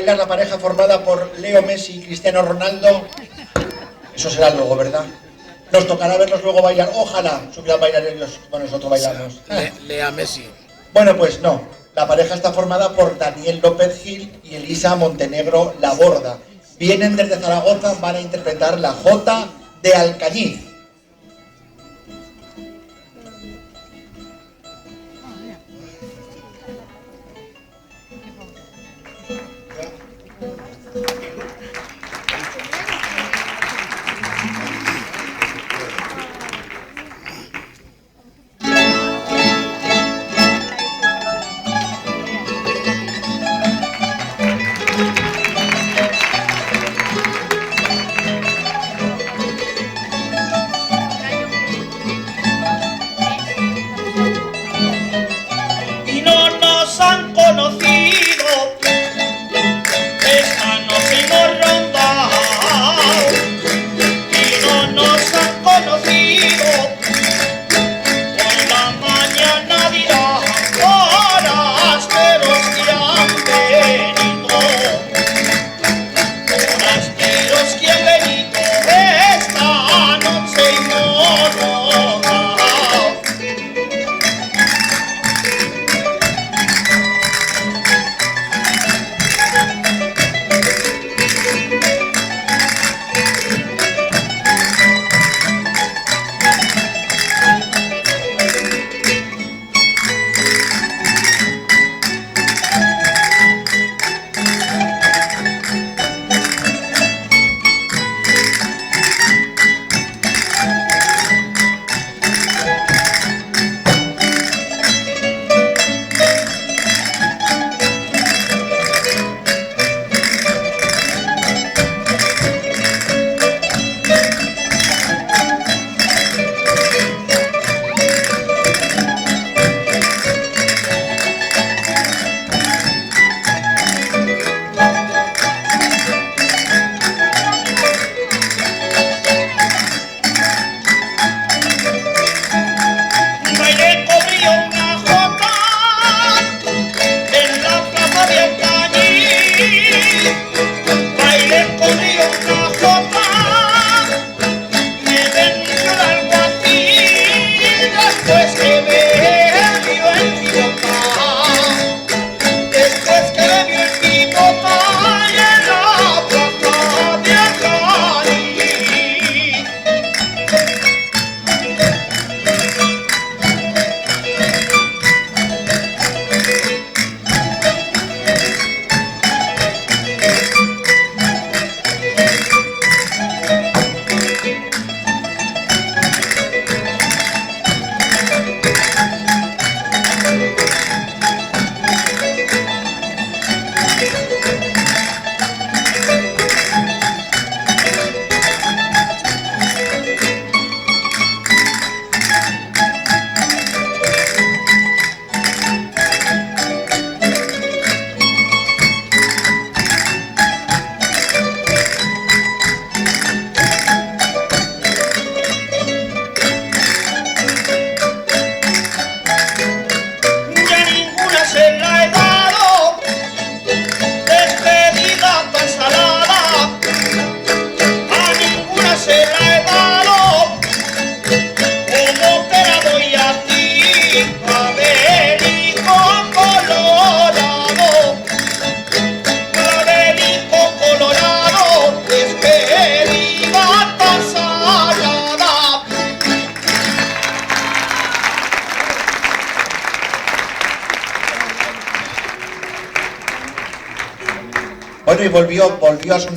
La pareja formada por Leo Messi y Cristiano Ronaldo. Eso será luego, ¿verdad? Nos tocará verlos luego bailar. Ojalá supieran bailar ellos como nosotros bailamos. Lea Messi. Bueno, pues no. La pareja está formada por Daniel López Gil y Elisa Montenegro Laborda. Vienen desde Zaragoza, van a interpretar la Jota de Alcañiz. Y no nos han conocido, esta nos hemos rondado. Y no nos han conocido, por la mañana dirá forasteros que han venido, forasteros que han venido, esta noche hemos rondado. Bueno, y volvió a sonar